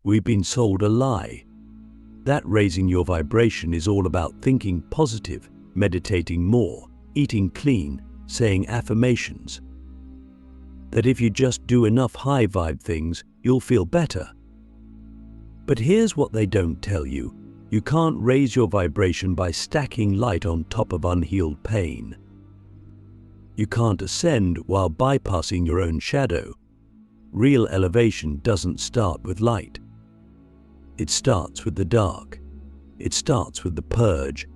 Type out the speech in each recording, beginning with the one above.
We've been sold a lie. That raising your vibration is all about thinking positive, meditating more, eating clean, saying affirmations. That if you just do enough high vibe things, you'll feel better. But here's what they don't tell you. You can't raise your vibration by stacking light on top of unhealed pain. You can't ascend while bypassing your own shadow. Real elevation doesn't start with light. It starts with the dark. It starts with the purge.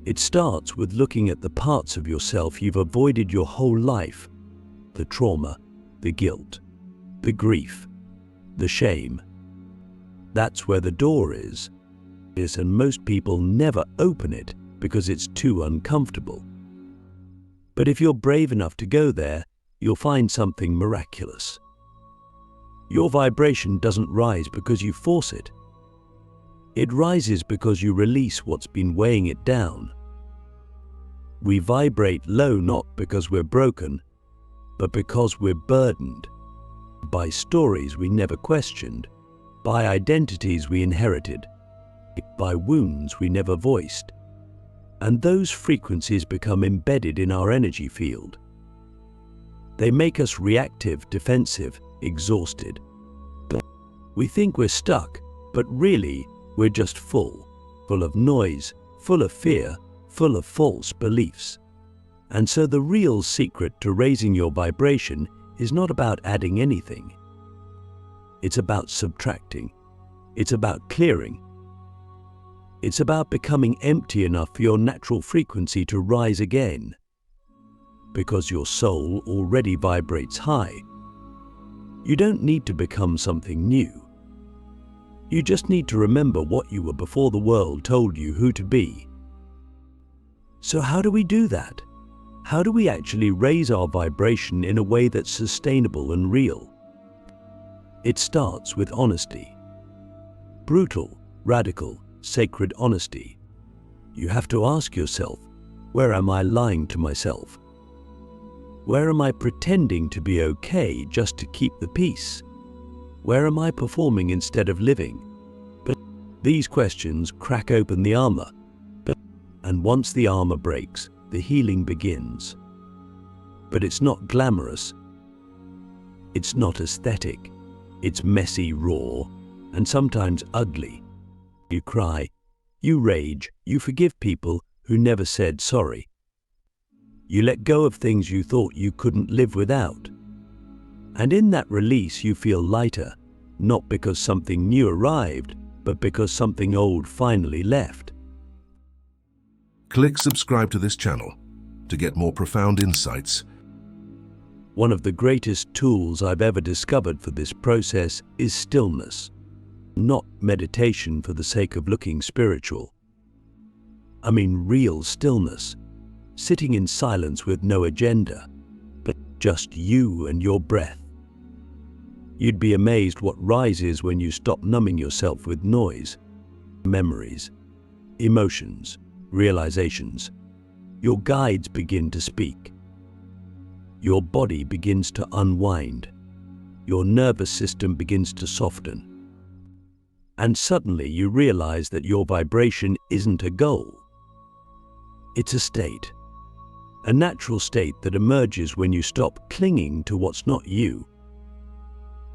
It starts with looking at the parts of yourself you've avoided your whole life. The trauma, the guilt, the grief, the shame. That's where the door is. And most people never open it because it's too uncomfortable. But if you're brave enough to go there, you'll find something miraculous. Your vibration doesn't rise because you force it. It rises because you release what's been weighing it down. We vibrate low not because we're broken, but because we're burdened by stories we never questioned, by identities we inherited, by wounds we never voiced. And those frequencies become embedded in our energy field. They make us reactive, defensive, exhausted. We think we're stuck, but really, we're just full of noise, full of fear, full of false beliefs. And so the real secret to raising your vibration is not about adding anything. It's about subtracting. It's about clearing. It's about becoming empty enough for your natural frequency to rise again. Because your soul already vibrates high. You don't need to become something new. You just need to remember what you were before the world told you who to be. So how do we do that? How do we actually raise our vibration in a way that's sustainable and real? It starts with honesty. Brutal, radical, sacred honesty. You have to ask yourself, where am I lying to myself? Where am I pretending to be okay just to keep the peace? Where am I performing instead of living? But these questions crack open the armor. And once the armor breaks, the healing begins. But it's not glamorous. It's not aesthetic. It's messy, raw, and sometimes ugly. You cry, you rage, you forgive people who never said sorry. You let go of things you thought you couldn't live without. And in that release you feel lighter, not because something new arrived, but because something old finally left. Click subscribe to this channel to get more profound insights. One of the greatest tools I've ever discovered for this process is stillness. Not meditation for the sake of looking spiritual. I mean real stillness. Sitting in silence with no agenda, but just you and your breath. You'd be amazed what rises when you stop numbing yourself with noise, memories, emotions, realizations. Your guides begin to speak. Your body begins to unwind. Your nervous system begins to soften. And suddenly you realize that your vibration isn't a goal. It's a state. A natural state that emerges when you stop clinging to what's not you.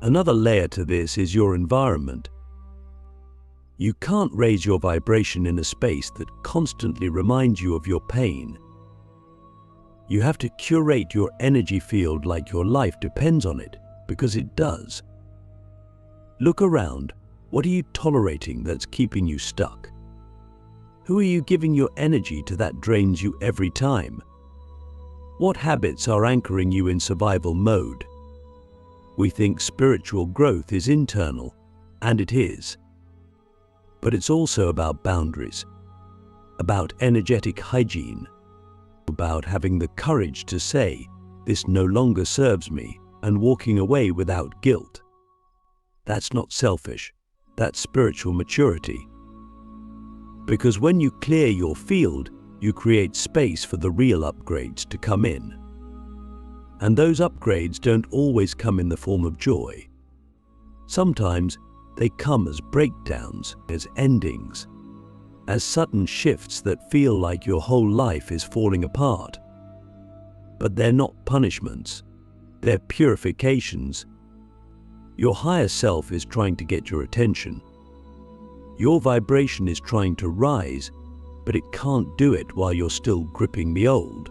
Another layer to this is your environment. You can't raise your vibration in a space that constantly reminds you of your pain. You have to curate your energy field like your life depends on it, because it does. Look around. What are you tolerating that's keeping you stuck? Who are you giving your energy to that drains you every time? What habits are anchoring you in survival mode? We think spiritual growth is internal, and it is. But it's also about boundaries, about energetic hygiene, about having the courage to say, this no longer serves me, and walking away without guilt. That's not selfish, that's spiritual maturity. Because when you clear your field, you create space for the real upgrades to come in. And those upgrades don't always come in the form of joy. Sometimes They come as breakdowns, as endings, as sudden shifts that feel like your whole life is falling apart. But they're not punishments, they're purifications. Your higher self is trying to get your attention. Your vibration is trying to rise, but it can't do it while you're still gripping the old.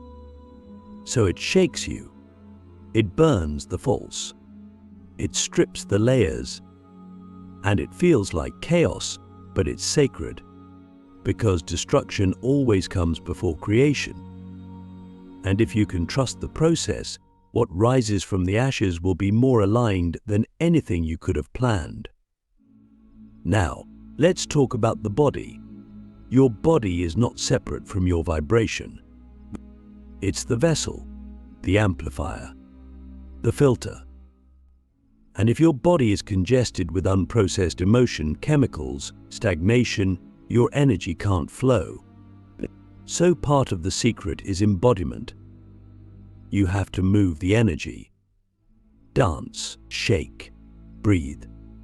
So it shakes you. It burns the false. It strips the layers. And it feels like chaos, but it's sacred. Because destruction always comes before creation. And if you can trust the process, what rises from the ashes will be more aligned than anything you could have planned. Now, let's talk about the body. Your body is not separate from your vibration. It's the vessel, the amplifier, the filter. And if your body is congested with unprocessed emotion, chemicals, stagnation, your energy can't flow. So part of the secret is embodiment. You have to move the energy. Dance, shake, breathe,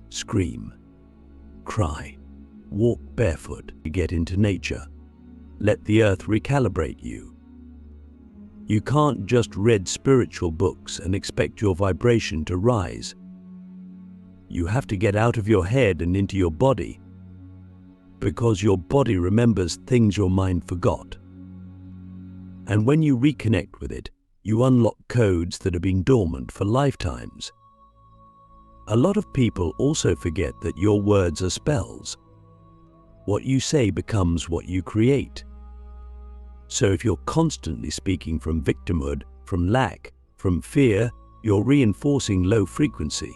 scream, cry, walk barefoot, get into nature. Let the earth recalibrate you. You can't just read spiritual books and expect your vibration to rise. You have to get out of your head and into your body, because your body remembers things your mind forgot. And when you reconnect with it, you unlock codes that have been dormant for lifetimes. A lot of people also forget that your words are spells. What you say becomes what you create. So if you're constantly speaking from victimhood, from lack, from fear, you're reinforcing low frequency.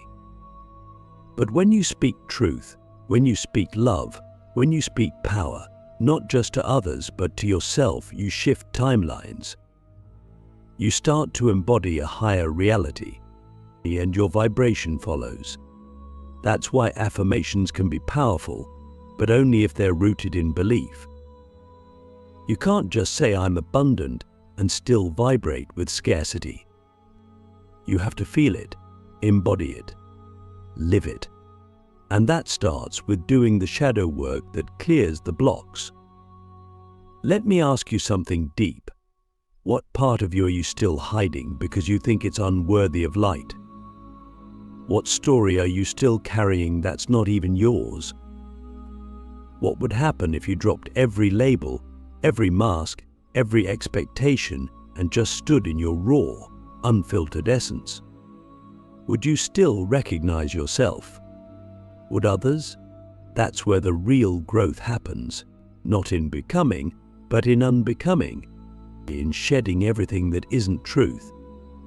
But when you speak truth, when you speak love, when you speak power, not just to others but to yourself, you shift timelines. You start to embody a higher reality, and your vibration follows. That's why affirmations can be powerful, but only if they're rooted in belief. You can't just say I'm abundant and still vibrate with scarcity. You have to feel it, embody it, live it. And that starts with doing the shadow work that clears the blocks. Let me ask you something deep. What part of you are you still hiding because you think it's unworthy of light? What story are you still carrying that's not even yours? What would happen if you dropped every label, every mask, every expectation, and just stood in your raw, unfiltered essence? Would you still recognize yourself? Would others? That's where the real growth happens, not in becoming, but in unbecoming, in shedding everything that isn't truth,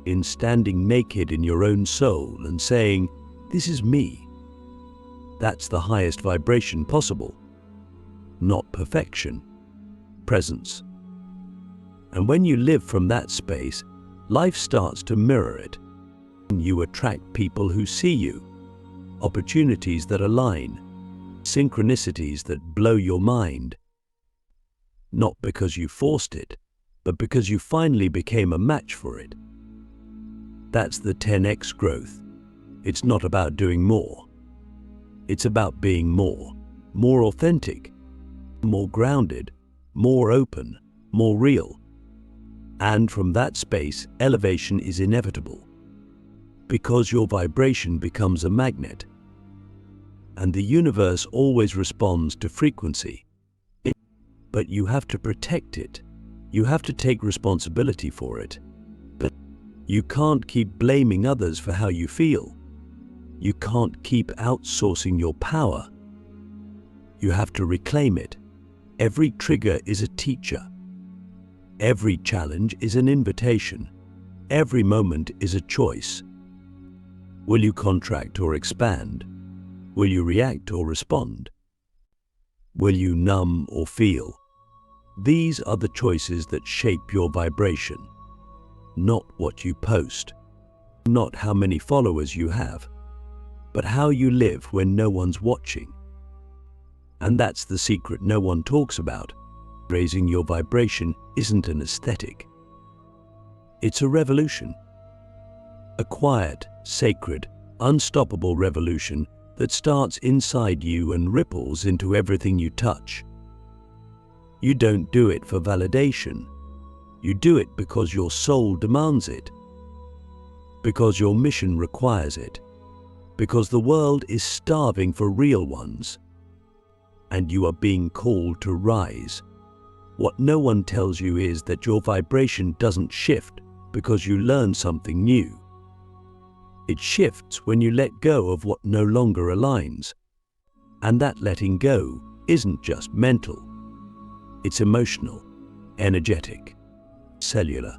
in standing naked in your own soul and saying, "This is me." That's the highest vibration possible. Not perfection, presence. And when you live from that space, life starts to mirror it. You attract people who see you, opportunities that align, synchronicities that blow your mind. Not because you forced it, but because you finally became a match for it. That's the 10x growth. It's not about doing more. It's about being more authentic, more grounded, more open, more real. And from that space, elevation is inevitable. Because your vibration becomes a magnet. And the universe always responds to frequency. But you have to protect it. You have to take responsibility for it. But you can't keep blaming others for how you feel. You can't keep outsourcing your power. You have to reclaim it. Every trigger is a teacher. Every challenge is an invitation. Every moment is a choice. Will you contract or expand? Will you react or respond? Will you numb or feel? These are the choices that shape your vibration. Not what you post, not how many followers you have, but how you live when no one's watching. And that's the secret no one talks about. Raising your vibration isn't an aesthetic. It's a revolution. A quiet, sacred, unstoppable revolution that starts inside you and ripples into everything you touch. You don't do it for validation. You do it because your soul demands it, because your mission requires it, because the world is starving for real ones, and you are being called to rise. What no one tells you is that your vibration doesn't shift because you learn something new. It shifts when you let go of what no longer aligns. And that letting go isn't just mental. It's emotional, energetic, cellular.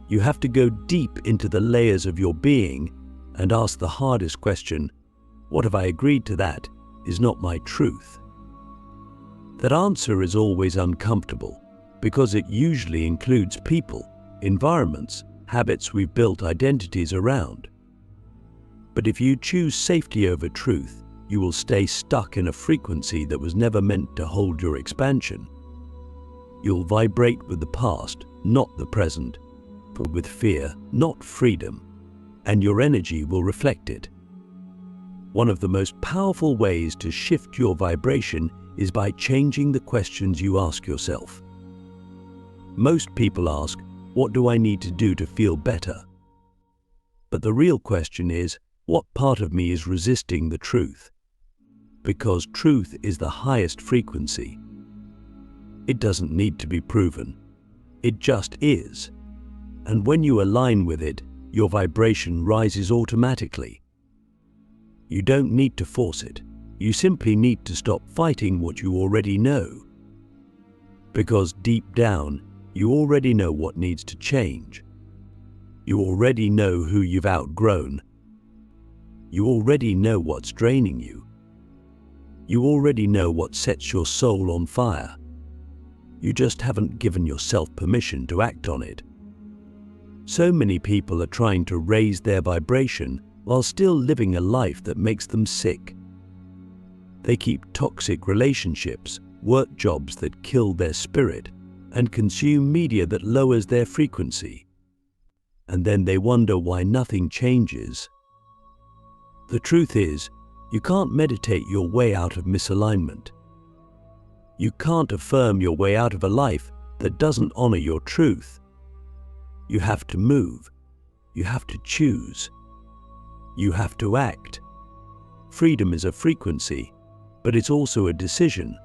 You have to go deep into the layers of your being and ask the hardest question, what have I agreed to that is not my truth? That answer is always uncomfortable because it usually includes people, environments, habits we've built identities around. But if you choose safety over truth, you will stay stuck in a frequency that was never meant to hold your expansion. You'll vibrate with the past, not the present, but with fear, not freedom, and your energy will reflect it. One of the most powerful ways to shift your vibration is by changing the questions you ask yourself. Most people ask, what do I need to do to feel better? But the real question is, what part of me is resisting the truth? Because truth is the highest frequency. It doesn't need to be proven. It just is. And when you align with it, your vibration rises automatically. You don't need to force it. You simply need to stop fighting what you already know. Because deep down, you already know what needs to change. You already know who you've outgrown. You already know what's draining you. You already know what sets your soul on fire. You just haven't given yourself permission to act on it. So many people are trying to raise their vibration while still living a life that makes them sick. They keep toxic relationships, work jobs that kill their spirit, and consume media that lowers their frequency. And then they wonder why nothing changes. The truth is, you can't meditate your way out of misalignment. You can't affirm your way out of a life that doesn't honor your truth. You have to move. You have to choose. You have to act. Freedom is a frequency, but it's also a decision.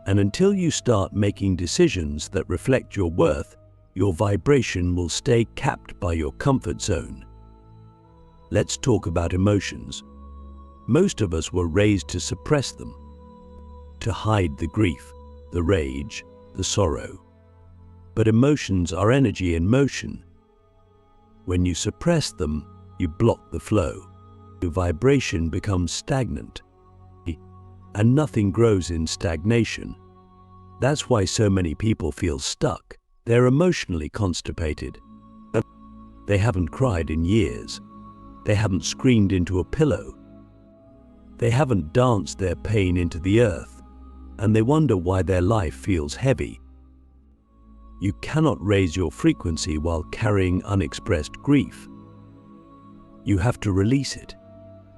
And until you start making decisions that reflect your worth, your vibration will stay capped by your comfort zone. Let's talk about emotions. Most of us were raised to suppress them, to hide the grief, the rage, the sorrow. But emotions are energy in motion. When you suppress them, you block the flow. Your vibration becomes stagnant, and nothing grows in stagnation. That's why so many people feel stuck. They're emotionally constipated. They haven't cried in years. They haven't screamed into a pillow. They haven't danced their pain into the earth, and they wonder why their life feels heavy. You cannot raise your frequency while carrying unexpressed grief. You have to release it.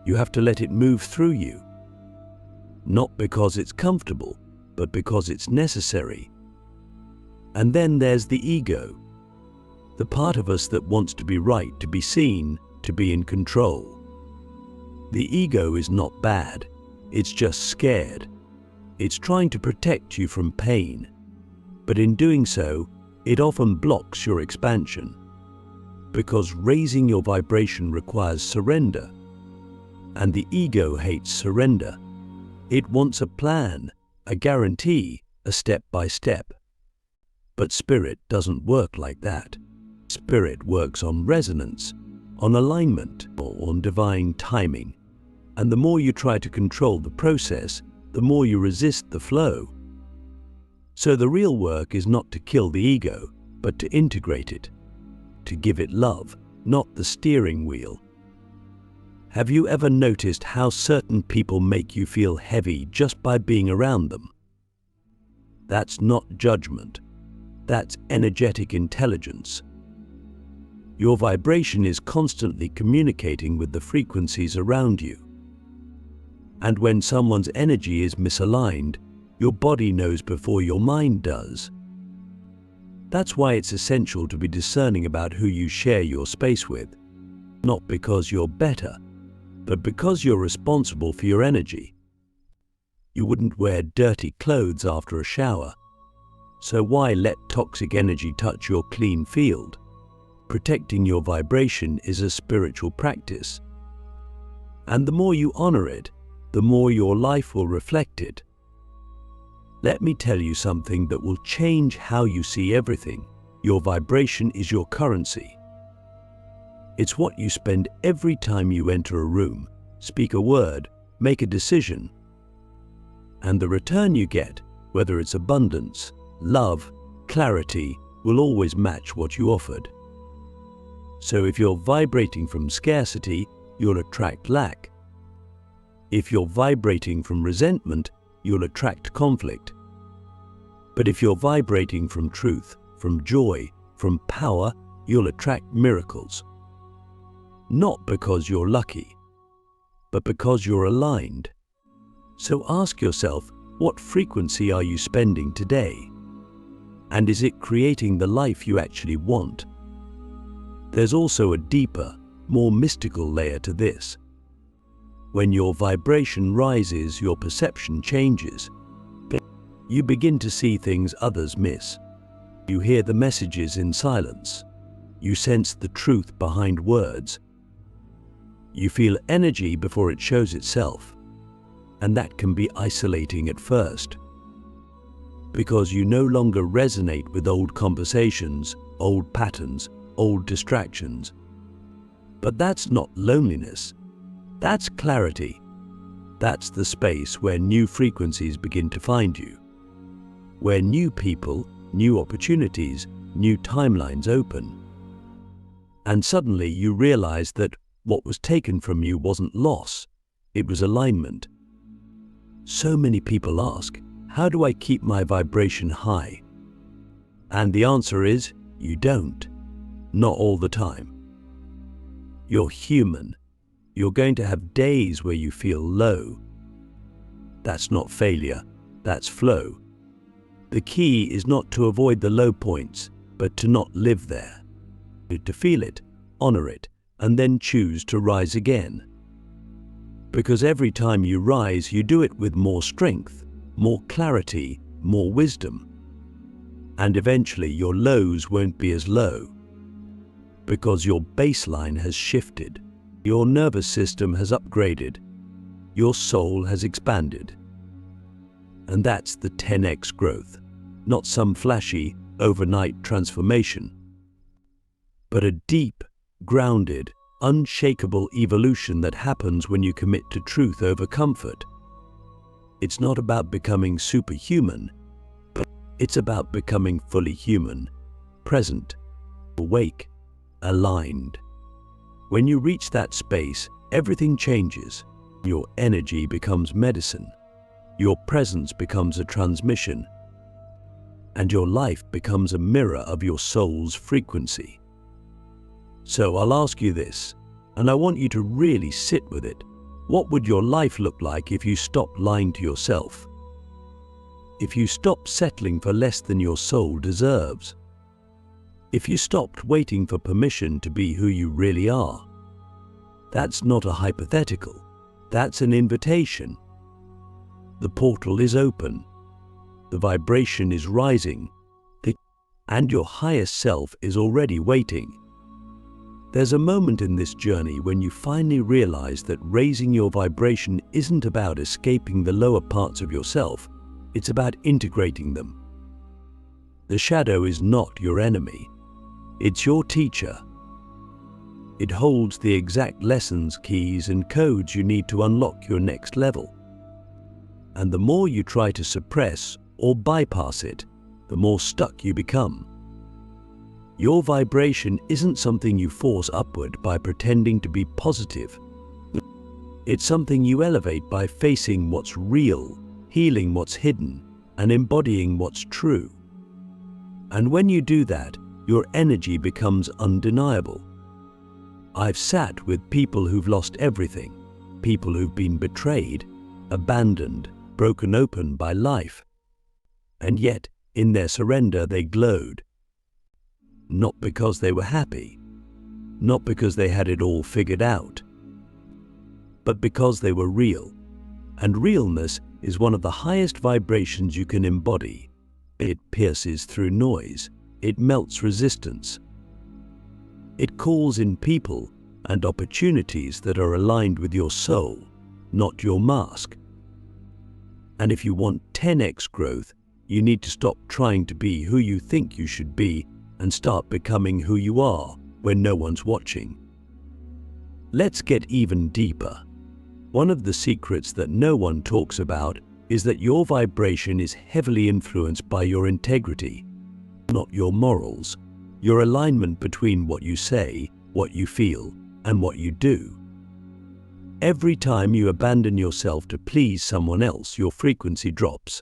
You have to let it move through you. Not because it's comfortable, but because it's necessary. And then there's the ego, the part of us that wants to be right, to be seen, to be in control. The ego is not bad, it's just scared. It's trying to protect you from pain, but in doing so, it often blocks your expansion. Because raising your vibration requires surrender, and the ego hates surrender. It wants a plan, a guarantee, a step-by-step. But spirit doesn't work like that. Spirit works on resonance, on alignment, or on divine timing. And the more you try to control the process, the more you resist the flow. So the real work is not to kill the ego, but to integrate it, to give it love, not the steering wheel. Have you ever noticed how certain people make you feel heavy just by being around them? That's not judgment. That's energetic intelligence. Your vibration is constantly communicating with the frequencies around you. And when someone's energy is misaligned, your body knows before your mind does. That's why it's essential to be discerning about who you share your space with, not because you're better, but because you're responsible for your energy. You wouldn't wear dirty clothes after a shower, so why let toxic energy touch your clean field? Protecting your vibration is a spiritual practice, and the more you honor it, the more your life will reflect it. Let me tell you something that will change how you see everything. Your vibration is your currency. It's what you spend every time you enter a room, speak a word, make a decision. And the return you get, whether it's abundance, love, clarity, will always match what you offered. So if you're vibrating from scarcity, you'll attract lack. If you're vibrating from resentment, you'll attract conflict. But if you're vibrating from truth, from joy, from power, you'll attract miracles. Not because you're lucky, but because you're aligned. So ask yourself, what frequency are you spending today? And is it creating the life you actually want? There's also a deeper, more mystical layer to this. When your vibration rises, your perception changes. You begin to see things others miss. You hear the messages in silence. You sense the truth behind words. You feel energy before it shows itself. And that can be isolating at first, because you no longer resonate with old conversations, old patterns, old distractions. But that's not loneliness. That's clarity. That's the space where new frequencies begin to find you, where new people, new opportunities, new timelines open. And suddenly you realize that what was taken from you wasn't loss, it was alignment. So many people ask, how do I keep my vibration high? And the answer is, you don't. Not all the time. You're human. You're going to have days where you feel low. That's not failure, that's flow. The key is not to avoid the low points, but to not live there. To feel it, honor it, and then choose to rise again. Because every time you rise, you do it with more strength, more clarity, more wisdom. And eventually your lows won't be as low, because your baseline has shifted, your nervous system has upgraded, your soul has expanded. And that's the 10x growth, not some flashy, overnight transformation, but a deep, grounded, unshakable evolution that happens when you commit to truth over comfort. It's not about becoming superhuman, but it's about becoming fully human, present, awake, aligned. When you reach that space, everything changes. Your energy becomes medicine, your presence becomes a transmission, and your life becomes a mirror of your soul's frequency. So I'll ask you this, and I want you to really sit with it. What would your life look like if you stopped lying to yourself? If you stopped settling for less than your soul deserves? If you stopped waiting for permission to be who you really are? That's not a hypothetical. That's an invitation. The portal is open. The vibration is rising. And your highest self is already waiting. There's a moment in this journey when you finally realize that raising your vibration isn't about escaping the lower parts of yourself, it's about integrating them. The shadow is not your enemy, it's your teacher. It holds the exact lessons, keys, and codes you need to unlock your next level. And the more you try to suppress or bypass it, the more stuck you become. Your vibration isn't something you force upward by pretending to be positive. It's something you elevate by facing what's real, healing what's hidden, and embodying what's true. And when you do that, your energy becomes undeniable. I've sat with people who've lost everything, people who've been betrayed, abandoned, broken open by life. And yet, in their surrender, they glowed. Not because they were happy, not because they had it all figured out, but because they were real. And realness is one of the highest vibrations you can embody. It pierces through noise. It melts resistance. It calls in people and opportunities that are aligned with your soul, not your mask. And if you want 10x growth, you need to stop trying to be who you think you should be and start becoming who you are when no one's watching. Let's get even deeper. One of the secrets that no one talks about is that your vibration is heavily influenced by your integrity, not your morals, your alignment between what you say, what you feel, and what you do. Every time you abandon yourself to please someone else, your frequency drops.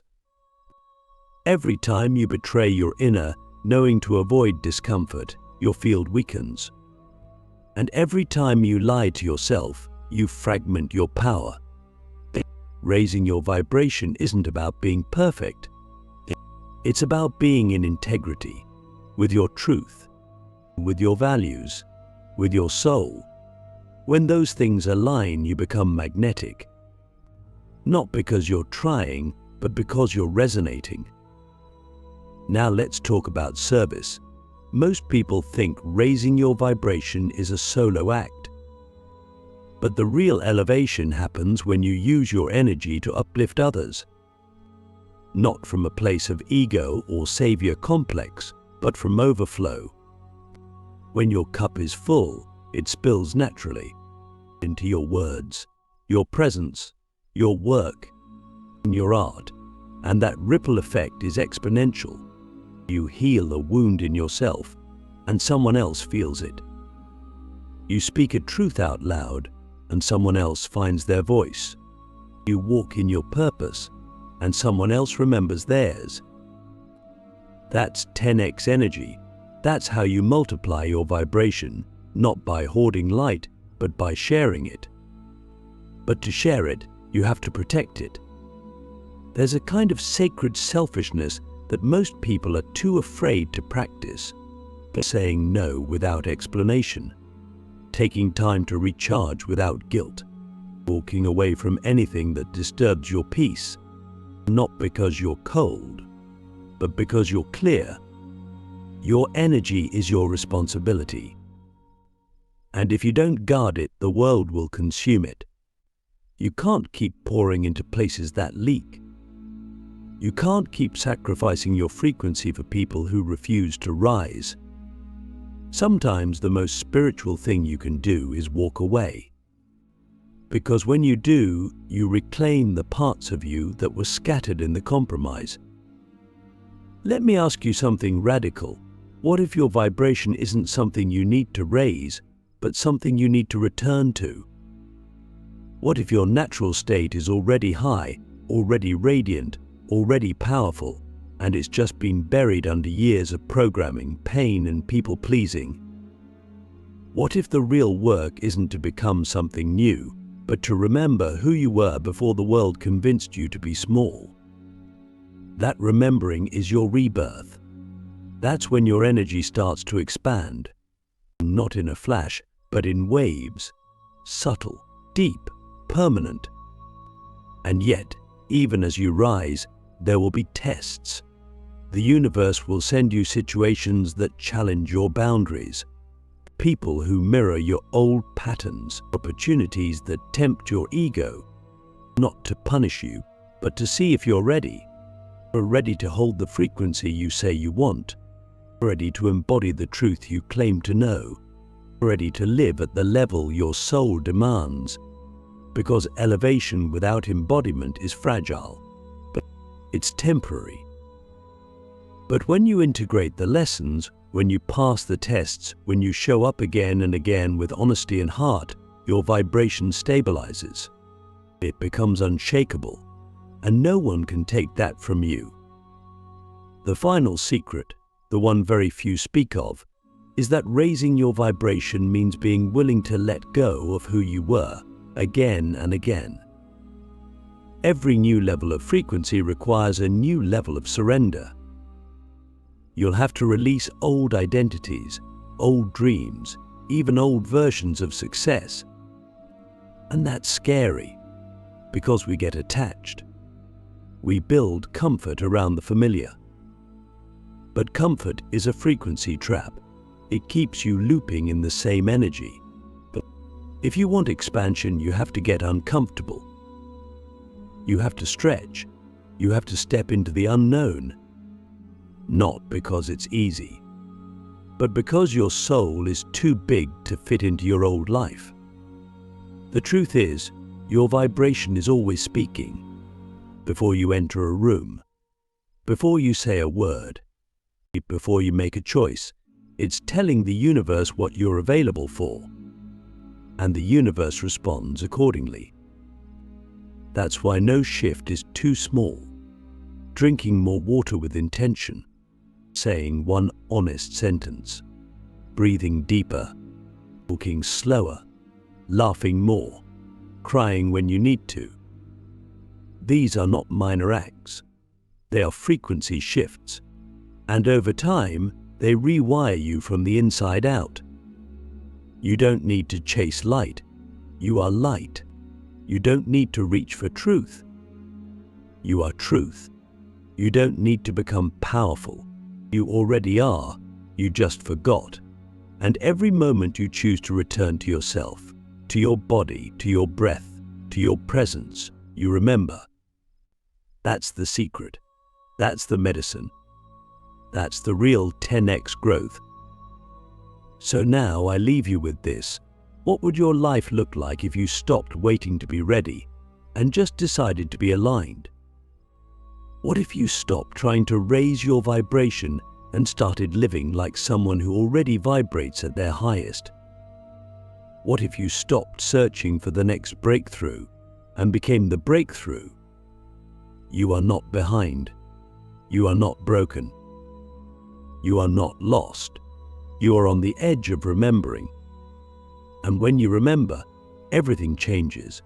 Every time you betray your inner, knowing to avoid discomfort, your field weakens. And every time you lie to yourself, you fragment your power. Raising your vibration isn't about being perfect. It's about being in integrity, with your truth, with your values, with your soul. When those things align, you become magnetic. Not because you're trying, but because you're resonating. Now let's talk about service. Most people think raising your vibration is a solo act. But the real elevation happens when you use your energy to uplift others. Not from a place of ego or savior complex, but from overflow. When your cup is full, it spills naturally into your words, your presence, your work, and your art. And that ripple effect is exponential. You heal a wound in yourself, and someone else feels it. You speak a truth out loud, and someone else finds their voice. You walk in your purpose, and someone else remembers theirs. That's 10x energy. That's how you multiply your vibration, not by hoarding light, but by sharing it. But to share it, you have to protect it. There's a kind of sacred selfishness that most people are too afraid to practice. Saying no without explanation. Taking time to recharge without guilt, walking away from anything that disturbs your peace, not because you're cold, but because you're clear. Your energy is your responsibility. And if you don't guard it, the world will consume it. You can't keep pouring into places that leak. You can't keep sacrificing your frequency for people who refuse to rise. Sometimes the most spiritual thing you can do is walk away. Because when you do, you reclaim the parts of you that were scattered in the compromise. Let me ask you something radical. What if your vibration isn't something you need to raise, but something you need to return to? What if your natural state is already high, already radiant, already powerful, and it's just been buried under years of programming, pain, and people-pleasing? What if the real work isn't to become something new, but to remember who you were before the world convinced you to be small? That remembering is your rebirth. That's when your energy starts to expand, not in a flash, but in waves, subtle, deep, permanent. And yet, even as you rise, there will be tests. The universe will send you situations that challenge your boundaries, people who mirror your old patterns, opportunities that tempt your ego, not to punish you, but to see if you're ready. You're ready to hold the frequency you say you want, ready to embody the truth you claim to know, ready to live at the level your soul demands, because elevation without embodiment is fragile, but it's temporary. But when you integrate the lessons, when you pass the tests, when you show up again and again with honesty and heart, your vibration stabilizes. It becomes unshakable, and no one can take that from you. The final secret, the one very few speak of, is that raising your vibration means being willing to let go of who you were again and again. Every new level of frequency requires a new level of surrender. You'll have to release old identities, old dreams, even old versions of success. And that's scary, because we get attached. We build comfort around the familiar. But comfort is a frequency trap. It keeps you looping in the same energy. But if you want expansion, you have to get uncomfortable. You have to stretch. You have to step into the unknown. Not because it's easy, but because your soul is too big to fit into your old life. The truth is, your vibration is always speaking. Before you enter a room, before you say a word, before you make a choice, it's telling the universe what you're available for. And the universe responds accordingly. That's why no shift is too small. Drinking more water with intention, saying one honest sentence, breathing deeper, walking slower, laughing more, crying when you need to. These are not minor acts. They are frequency shifts. And over time, they rewire you from the inside out. You don't need to chase light. You are light. You don't need to reach for truth. You are truth. You don't need to become powerful. You already are. You just forgot. And every moment you choose to return to yourself, to your body, to your breath, to your presence, you remember. That's the secret. That's the medicine. That's the real 10x growth. So now I leave you with this. What would your life look like if you stopped waiting to be ready and just decided to be aligned? What if you stopped trying to raise your vibration and started living like someone who already vibrates at their highest? What if you stopped searching for the next breakthrough and became the breakthrough? You are not behind. You are not broken. You are not lost. You are on the edge of remembering. And when you remember, everything changes.